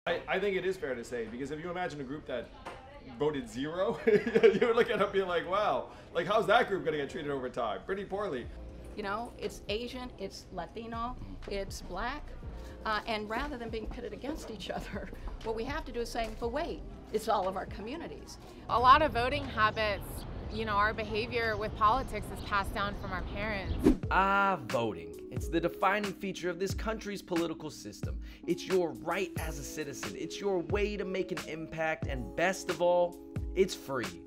I think it is fair to say, because if you imagine a group that voted zero, you would look at it and be like, wow, like how's that group going to get treated over time? Pretty poorly. You know, it's Asian, it's Latino, it's Black, and rather than being pitted against each other, what we have to do is say, but wait, it's all of our communities. A lot of voting habits, you know, our behavior with politics is passed down from our parents. Voting. It's the defining feature of this country's political system. It's your right as a citizen. It's your way to make an impact, and best of all, it's free.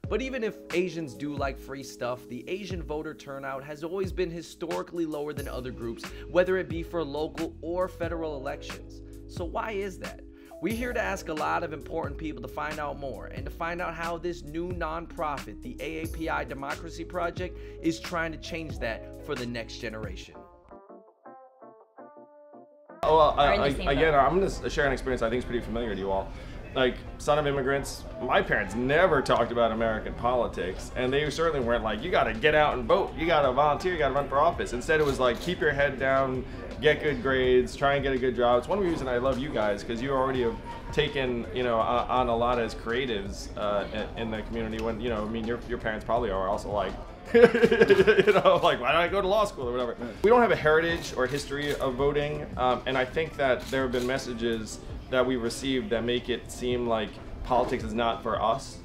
But even if Asians do like free stuff, the Asian voter turnout has always been historically lower than other groups, whether it be for local or federal elections. So why is that? We're here to ask a lot of important people to find out more, and to find out how this new nonprofit, the AAPI Democracy Project, is trying to change that for the next generation. Well, again, I'm going to share an experience I think is pretty familiar to you all. Like, son of immigrants, my parents never talked about American politics, and they certainly weren't like, you got to get out and vote, you got to volunteer, you got to run for office. Instead, it was like, keep your head down, get good grades, try and get a good job. It's one reason I love you guys, because you already have taken, you know, on a lot as creatives in the community. When, you know, I mean, your parents probably are also like, you know, like, why don't I go to law school or whatever. We don't have a heritage or history of voting, and I think that there have been messages that we received that make it seem like politics is not for us.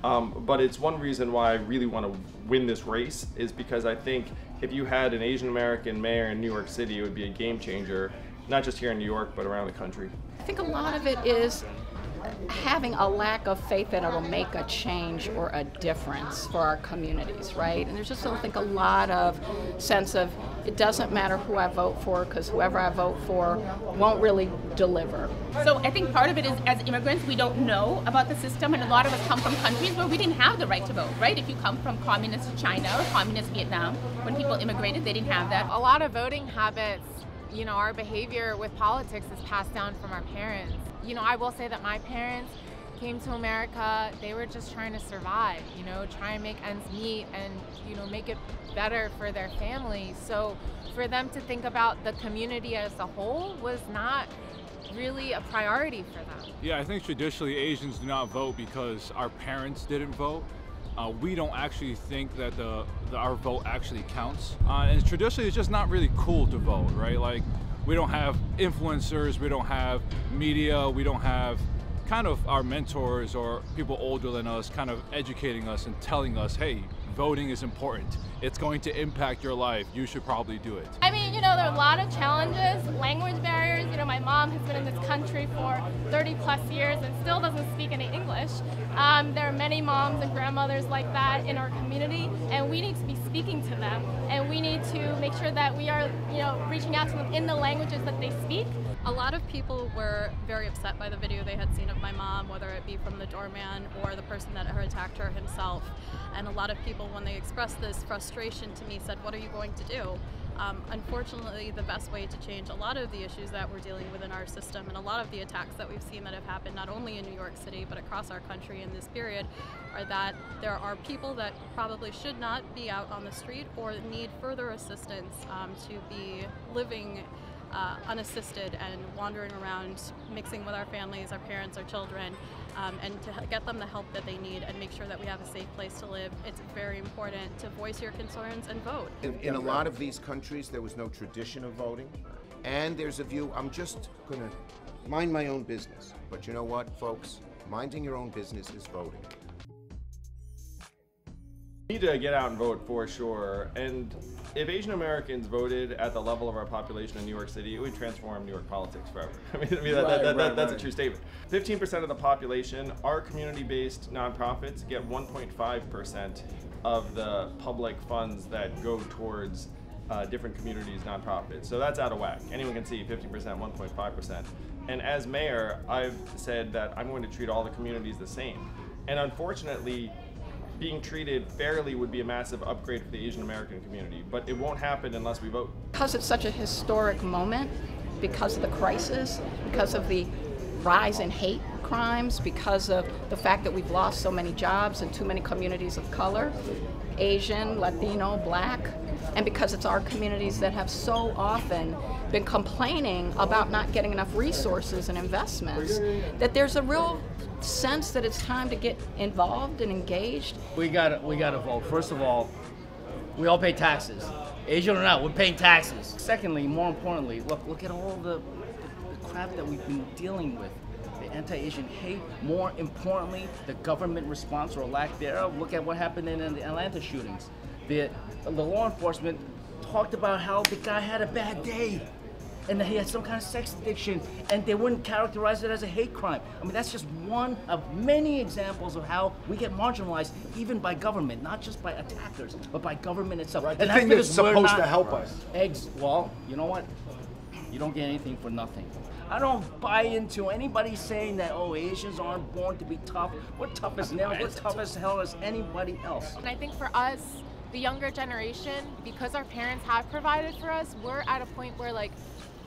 But it's one reason why I really want to win this race, is because I think if you had an Asian American mayor in New York City, it would be a game changer, not just here in New York, but around the country. I think a lot of it is having a lack of faith that it'll make a change or a difference for our communities, right? And there's just, I think, a lot of sense of it doesn't matter who I vote for, because whoever I vote for won't really deliver. So I think part of it is, as immigrants, we don't know about the system, and a lot of us come from countries where we didn't have the right to vote, right? If you come from communist China or communist Vietnam, when people immigrated, they didn't have that. A lot of voting habits, you know, our behavior with politics is passed down from our parents. You know, I will say that my parents came to America, they were just trying to survive, you know, try and make ends meet and, you know, make it better for their family. So for them to think about the community as a whole was not really a priority for them. Yeah, I think traditionally Asians do not vote because our parents didn't vote. We don't actually think that our vote actually counts. And traditionally it's just not really cool to vote, right? Like, we don't have influencers, we don't have media, we don't have kind of our mentors or people older than us kind of educating us and telling us, hey, voting is important. It's going to impact your life. You should probably do it. I mean, you know, there are a lot of challenges, language barriers. You know, my mom has been in this country for 30 plus years and still doesn't speak any English. There are many moms and grandmothers like that in our community, and we need to be speaking to them, and we need to make sure that we are, you know, reaching out to them in the languages that they speak. A lot of people were very upset by the video they had seen of my mom, whether it be from the doorman or the person that had attacked her himself. And a lot of people, when they expressed this frustration to me, said, what are you going to do? Unfortunately, the best way to change a lot of the issues that we're dealing with in our system, and a lot of the attacks that we've seen that have happened not only in New York City but across our country in this period, are that there are people that probably should not be out on the street or need further assistance to be living unassisted and wandering around, mixing with our families, our parents, our children, and to get them the help that they need and make sure that we have a safe place to live. It's very important to voice your concerns and vote. In a lot of these countries, there was no tradition of voting, and there's a view, I'm just going to mind my own business. But you know what, folks? Minding your own business is voting. We need to get out and vote for sure, and if Asian Americans voted at the level of our population in New York City, it would transform New York politics forever. I mean that's a true statement. 15% of the population, our community-based nonprofits get 1.5% of the public funds that go towards different communities' nonprofits. So that's out of whack. Anyone can see 50%, 1.5%. And as mayor, I've said that I'm going to treat all the communities the same. And unfortunately, being treated fairly would be a massive upgrade for the Asian American community, but it won't happen unless we vote. Because it's such a historic moment, because of the crisis, because of the rise in hate crimes because of the fact that we've lost so many jobs in too many communities of color, Asian, Latino, Black, and because it's our communities that have so often been complaining about not getting enough resources and investments, that there's a real sense that it's time to get involved and engaged. We gotta vote. First of all, we all pay taxes. Asian or not, we're paying taxes. Secondly, more importantly, look at all the crap that we've been dealing with. The anti-Asian hate. More importantly, the government response or lack thereof. Look at what happened in the Atlanta shootings. The law enforcement talked about how the guy had a bad day and that he had some kind of sex addiction, and they wouldn't characterize it as a hate crime. I mean, that's just one of many examples of how we get marginalized, even by government, not just by attackers, but by government itself. Right. And The thing that's supposed to help us. Well, you know what? You don't get anything for nothing. I don't buy into anybody saying that, oh, Asians aren't born to be tough. We're tough as nails. We're tough as hell as anybody else. And I think for us, the younger generation, because our parents have provided for us, we're at a point where like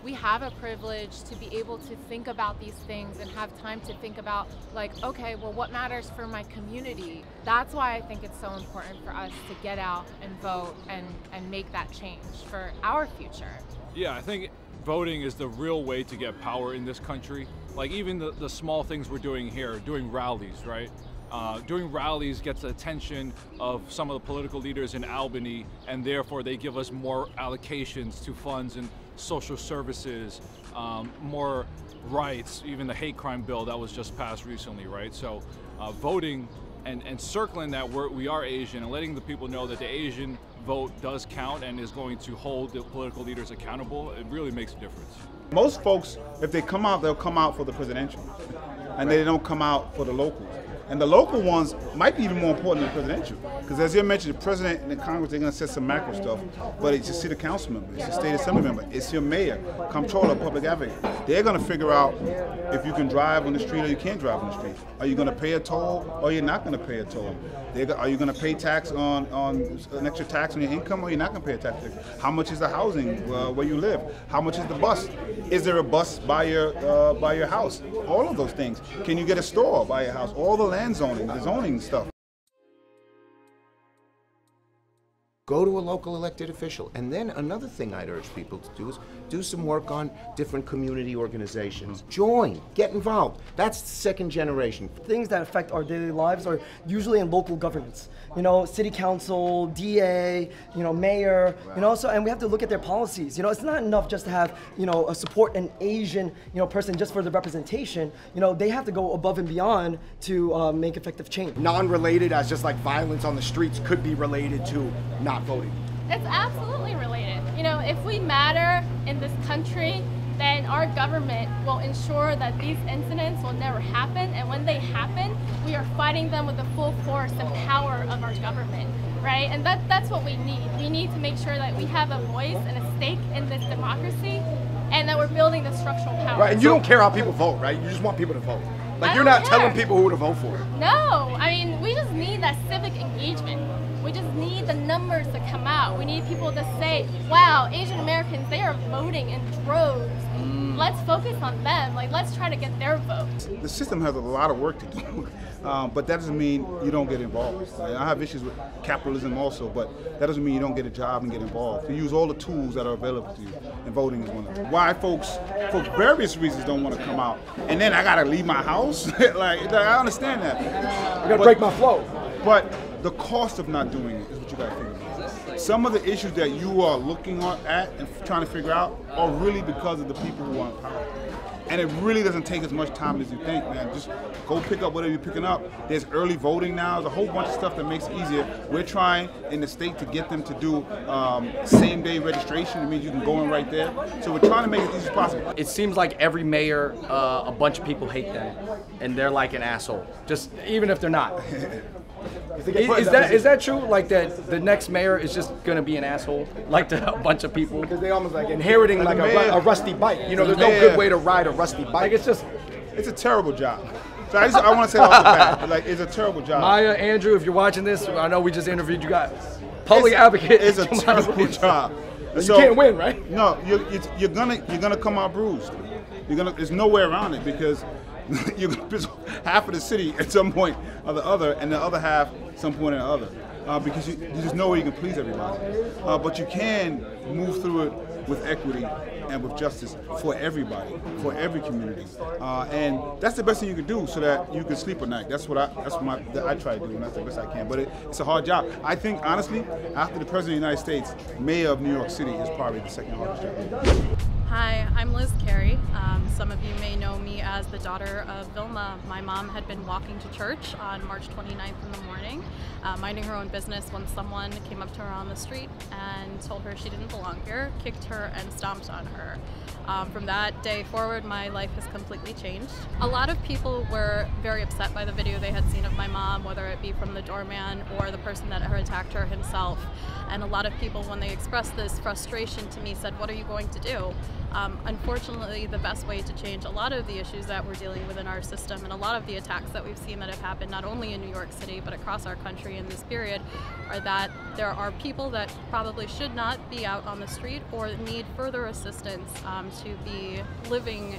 we have a privilege to be able to think about these things and have time to think about like, okay, well, what matters for my community? That's why I think it's so important for us to get out and vote and make that change for our future. Yeah, I think voting is the real way to get power in this country. Like even the small things we're doing here, doing rallies, right? Doing rallies gets the attention of some of the political leaders in Albany, and therefore they give us more allocations to funds and social services, more rights, even the hate crime bill that was just passed recently, right? So voting and circling that we are Asian and letting the people know that the Asian vote does count and is going to hold the political leaders accountable, it really makes a difference. Most folks, if they come out, they'll come out for the presidential, and they don't come out for the locals. And the local ones might be even more important than the presidential. Because as you mentioned, the president and the Congress, they're going to set some macro stuff, but it's your city council member, it's your state assembly member, it's your mayor, comptroller, public advocate. They're going to figure out if you can drive on the street or you can't drive on the street. Are you going to pay a toll or you're not going to pay a toll? Are you going to pay tax on an extra tax on your income or you're not going to pay a tax? How much is the housing where you live? How much is the bus? Is there a bus by your house? All of those things. Can you get a store by your house? All the land zoning, the zoning stuff. Go to a local elected official. And then another thing I'd urge people to do is do some work on different community organizations. Join, get involved. That's the second generation. Things that affect our daily lives are usually in local governments. You know, city council, DA, you know, mayor, you know, so, and we have to look at their policies. You know, it's not enough just to have, you know, support an Asian, you know, person just for the representation. You know, they have to go above and beyond to make effective change. Non-related, as just like violence on the streets could be related to not voting. It's absolutely related. You know, if we matter in this country, then our government will ensure that these incidents will never happen, and when they happen, we are fighting them with the full force and power of our government, right? And that's what we need. We need to make sure that we have a voice and a stake in this democracy, and that we're building the structural power. Right, and you don't care how people vote, right? You just want people to vote. Like, you're not telling people who to vote for. No, I mean, we just need that civic engagement. We just need the numbers to come out. We need people to say, wow, Asian Americans, they are voting in droves. Let's focus on them. Like, let's try to get their vote. The system has a lot of work to do, but that doesn't mean you don't get involved. I have issues with capitalism also, but that doesn't mean you don't get a job and get involved. You use all the tools that are available to you, and voting is one of them. Why folks, for various reasons, don't want to come out, and then I gotta leave my house? like I understand that. I gotta break my flow. But the cost of not doing it is what you gotta think about. Some of the issues that you are looking at and trying to figure out are really because of the people who are in power. And it really doesn't take as much time as you think, man. Just go pick up whatever you're picking up. There's early voting now. There's a whole bunch of stuff that makes it easier. We're trying in the state to get them to do same-day registration. It means you can go in right there. So we're trying to make it as easy as possible. It seems like every mayor, a bunch of people hate them, and they're like an asshole. Just even if they're not. Is that true? Like that the next mayor is just gonna be an asshole, like to a bunch of people? Because they almost like inheriting like a rusty bike. You know, there's no good way to ride a rusty bike. Like it's a terrible job. So I want to say off the bat, like it's a terrible job. Maya, Andrew, if you're watching this, I know we just interviewed you guys. Public advocate. It's a terrible job. So, you can't win, right? No, you're gonna come out bruised. There's no way around it because you're going to piss off half of the city at some point or the other, and the other half some point or the other. Because you just know where you can please everybody. But you can move through it with equity and with justice for everybody, for every community. And that's the best thing you can do so that you can sleep at night. That's what I try to do, and that's the best I can. But it's a hard job. I think, honestly, after the President of the United States, Mayor of New York City is probably the second hardest job. Hi, I'm Liz Carey. Some of you may know me as the daughter of Vilma. My mom had been walking to church on March 29th in the morning, minding her own business when someone came up to her on the street and told her she didn't belong here, kicked her, and stomped on her. From that day forward, my life has completely changed. A lot of people were very upset by the video they had seen of my mom, whether it be from the doorman or the person that had attacked her himself. And a lot of people, when they expressed this frustration to me, said, "What are you going to do?" Unfortunately, the best way to change a lot of the issues that we're dealing with in our system and a lot of the attacks that we've seen that have happened not only in New York City but across our country in this period are that there are people that probably should not be out on the street or need further assistance to be living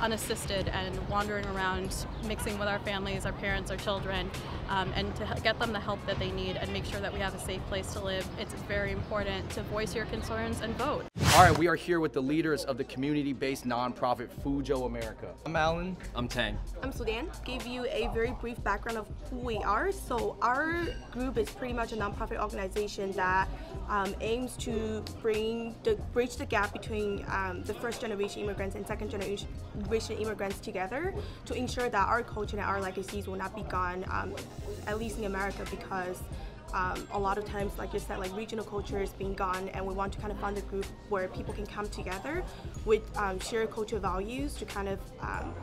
unassisted and wandering around, mixing with our families, our parents, our children, and to get them the help that they need and make sure that we have a safe place to live. It's very important to voice your concerns and vote. All right, we are here with the leaders of the community-based nonprofit Fuzhou America. I'm Alan. I'm Tang. I'm Sudan. Give you a very brief background of who we are. So our group is pretty much a nonprofit organization that aims to bridge the gap between the first-generation immigrants and second-generation immigrants together to ensure that our culture and our legacies will not be gone, at least in America, because a lot of times, like you said, like regional culture is being gone, and we want to kind of fund a group where people can come together with shared cultural values to kind of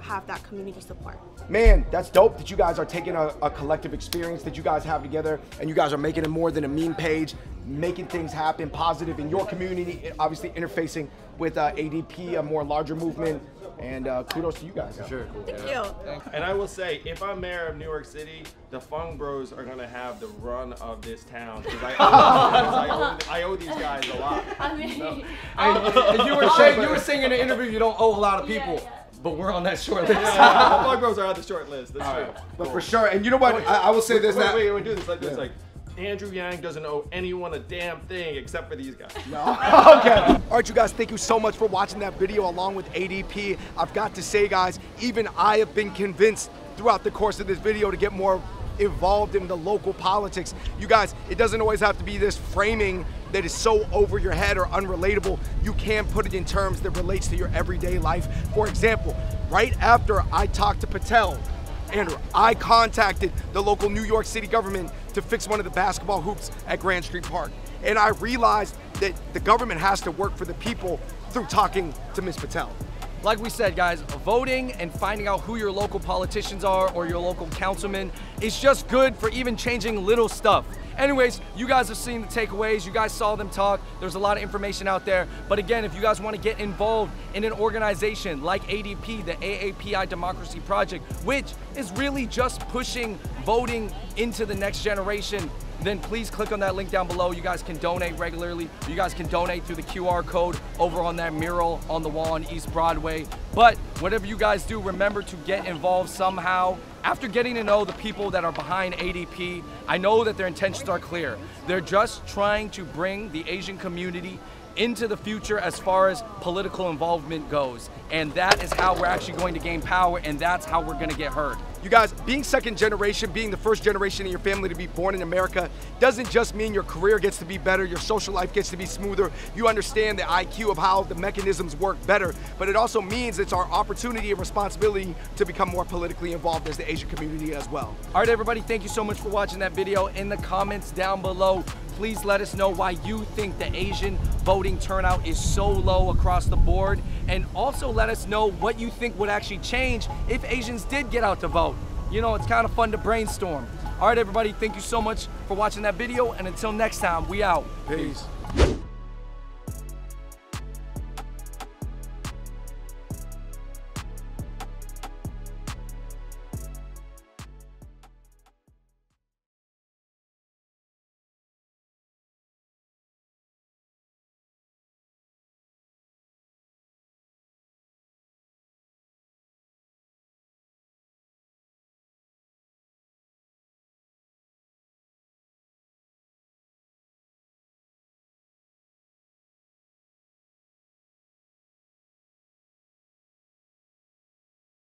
have that community support. Man, that's dope that you guys are taking a collective experience that you guys have together, and you guys are making it more than a meme page, making things happen positive in your community, obviously interfacing with ADP, a more larger movement. And kudos to you guys. For sure. Thank you. And I will say, if I'm mayor of New York City, the Fung Bros are gonna have the run of this town because I owe these guys a lot. I mean, and you were saying in the interview you don't owe a lot of people. But we're on that short list. The Fung Bros are on the short list. That's true. But for sure, and you know what? I will say this. Wait, do this like this. Like, Andrew Yang doesn't owe anyone a damn thing except for these guys. No. Okay. All right, you guys, thank you so much for watching that video along with ADP. I've got to say, guys, even I have been convinced throughout the course of this video to get more involved in the local politics. You guys, it doesn't always have to be this framing that is so over your head or unrelatable. You can put it in terms that relates to your everyday life. For example, right after I talked to Patel, Andrew, I contacted the local New York City government to fix one of the basketball hoops at Grand Street Park. And I realized that the government has to work for the people through talking to Ms. Patel. Like we said, guys, voting and finding out who your local politicians are or your local councilman is just good for even changing little stuff. Anyways, you guys have seen the takeaways. You guys saw them talk. There's a lot of information out there. But again, if you guys want to get involved in an organization like ADP, the AAPI Democracy Project, which is really just pushing voting into the next generation, then please click on that link down below. You guys can donate regularly. You guys can donate through the QR code over on that mural on the wall on East Broadway. But whatever you guys do, remember to get involved somehow. After getting to know the people that are behind ADP, I know that their intentions are clear. They're just trying to bring the Asian community into the future as far as political involvement goes. And that is how we're actually going to gain power, and that's how we're gonna get heard. You guys, being second generation, being the first generation in your family to be born in America doesn't just mean your career gets to be better, your social life gets to be smoother, you understand the IQ of how the mechanisms work better, but it also means it's our opportunity and responsibility to become more politically involved as the Asian community as well. All right, everybody, thank you so much for watching that video. In the comments down below, please let us know why you think the Asian voting turnout is so low across the board, and also let us know what you think would actually change if Asians did get out to vote. You know, it's kind of fun to brainstorm. All right, everybody, thank you so much for watching that video, and until next time, we out. Peace.